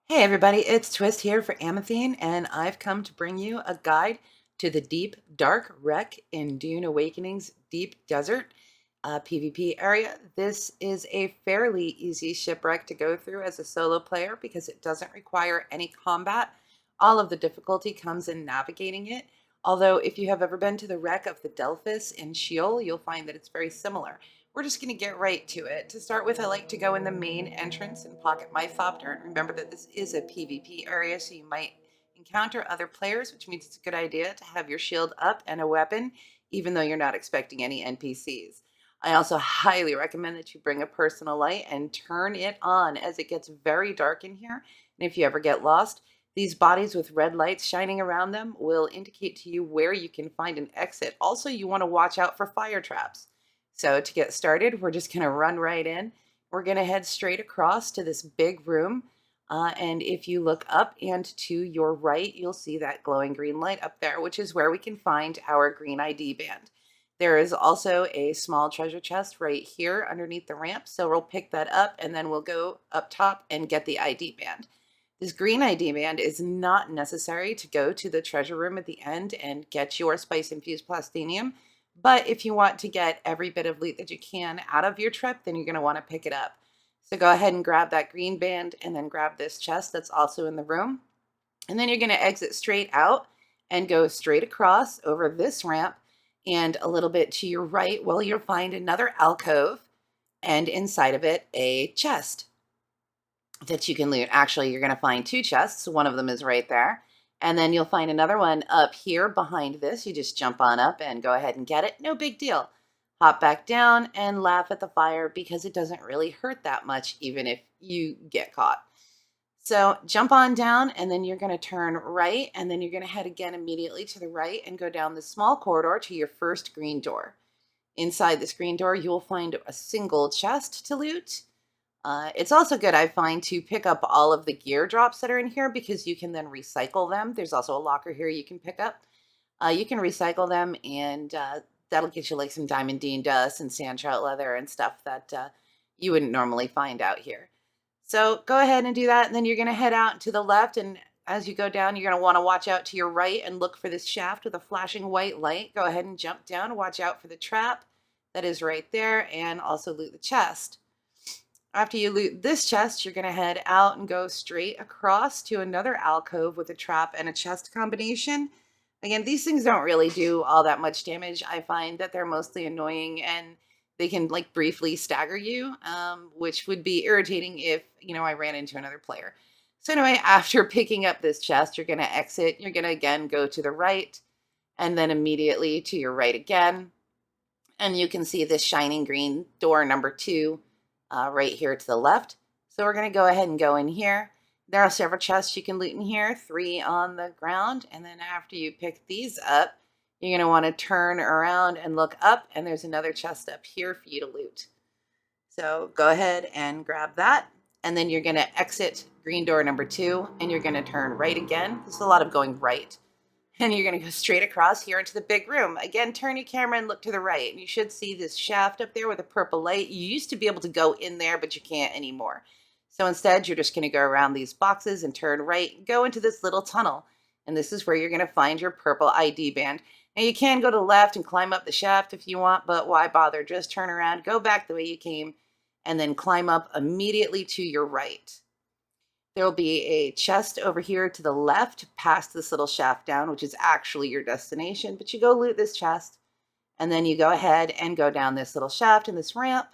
Hey everybody, it's Twist here for Amethine, and I've come to bring you a guide to the deep, dark wreck in Dune Awakening's Deep Desert PvP area. This is a fairly easy shipwreck to go through as a solo player because it doesn't require any combat. All of the difficulty comes in navigating it. Although, if you have ever been to the wreck of the Delphus in Sheol, you'll find that it's very similar. We're just going to get right to it. To start with, I like to go in the main entrance and pocket my thopter. Remember that this is a PvP area, so you might encounter other players, which means it's a good idea to have your shield up and a weapon, even though you're not expecting any NPCs. I also highly recommend that you bring a personal light and turn it on as it gets very dark in here. And if you ever get lost, these bodies with red lights shining around them will indicate to you where you can find an exit. Also, you want to watch out for fire traps. So to get started, we're just going to run right in. We're going to head straight across to this big room. And if you look up and to your right, you'll see that glowing green light up there, which is where we can find our green ID band. There is also a small treasure chest right here underneath the ramp. So we'll pick that up and then we'll go up top and get the ID band. This green ID band is not necessary to go to the treasure room at the end and get your spice-infused plastanium. But if you want to get every bit of loot that you can out of your trip, then you're going to want to pick it up. So go ahead and grab that green band and then grab this chest that's also in the room. And then you're going to exit straight out and go straight across over this ramp and a little bit to your right. Well, you'll find another alcove and inside of it a chest that you can loot. Actually, you're going to find two chests. One of them is right there. And then you'll find another one up here behind this. You just jump on up and go ahead and get it. No big deal. Hop back down and laugh at the fire because it doesn't really hurt that much, even if you get caught. So jump on down and then you're going to turn right and then you're going to head again immediately to the right and go down the small corridor to your first green door. Inside this green door, you will find a single chest to loot. It's also good, I find, to pick up all of the gear drops that are in here because you can then recycle them. There's also a locker here you can pick up. You can recycle them, and that'll get you like some diamond dean dust and sand trout leather and stuff that you wouldn't normally find out here. So go ahead and do that, and then you're going to head out to the left, and as you go down, you're going to want to watch out to your right and look for this shaft with a flashing white light. Go ahead and jump down, watch out for the trap that is right there, and also loot the chest. After you loot this chest, you're going to head out and go straight across to another alcove with a trap and a chest combination. Again, these things don't really do all that much damage. I find that they're mostly annoying and they can like briefly stagger you, which would be irritating if, I ran into another player. So anyway, after picking up this chest, you're going to exit. You're going to again go to the right and then immediately to your right again. And you can see this shining green door number 2 right here to the left. So we're going to go ahead and go in here. There are several chests you can loot in here, 3 on the ground. And then after you pick these up, you're going to want to turn around and look up. And there's another chest up here for you to loot. So go ahead and grab that. And then you're going to exit green door number 2. And you're going to turn right again. There's a lot of going right. And you're going to go straight across here into the big room. Again, turn your camera and look to the right. And you should see this shaft up there with a purple light. You used to be able to go in there, but you can't anymore. So instead, you're just going to go around these boxes and turn right and go into this little tunnel. And this is where you're going to find your purple ID band. Now, you can go to the left and climb up the shaft if you want, but why bother? Just turn around, go back the way you came, and then climb up immediately to your right. There will be a chest over here to the left past this little shaft down, which is actually your destination. But you go loot this chest, and then you go ahead and go down this little shaft and this ramp,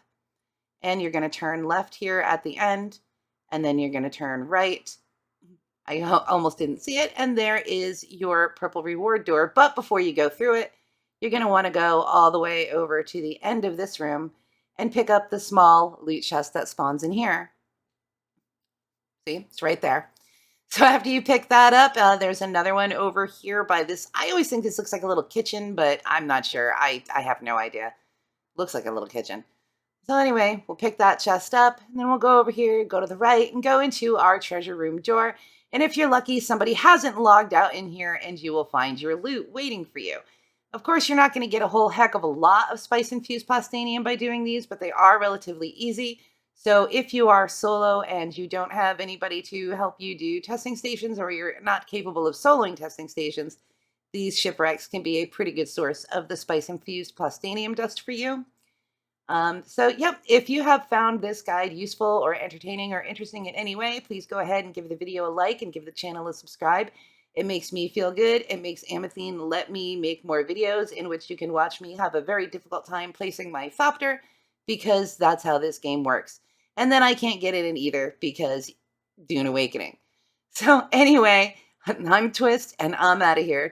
and you're going to turn left here at the end, and then you're going to turn right. I almost didn't see it, and there is your purple reward door. But before you go through it, you're going to want to go all the way over to the end of this room and pick up the small loot chest that spawns in here. See, it's right there. So after you pick that up, there's another one over here by this. I always think this looks like a little kitchen, but I'm not sure. I have no idea. Looks like a little kitchen. So anyway, we'll pick that chest up, and then we'll go over here, go to the right, and go into our treasure room door. And if you're lucky, somebody hasn't logged out in here, and you will find your loot waiting for you. Of course, you're not going to get a whole heck of a lot of spice-infused plastanium by doing these, but they are relatively easy. So if you are solo and you don't have anybody to help you do testing stations, or you're not capable of soloing testing stations, these shipwrecks can be a pretty good source of the spice-infused plastanium dust for you. So, yep, if you have found this guide useful or entertaining or interesting in any way, please go ahead and give the video a like and give the channel a subscribe. It makes me feel good. It makes Amethine let me make more videos in which you can watch me have a very difficult time placing my thopter, because that's how this game works. And then I can't get it in either because Dune Awakening. So, anyway, I'm Twist and I'm out of here.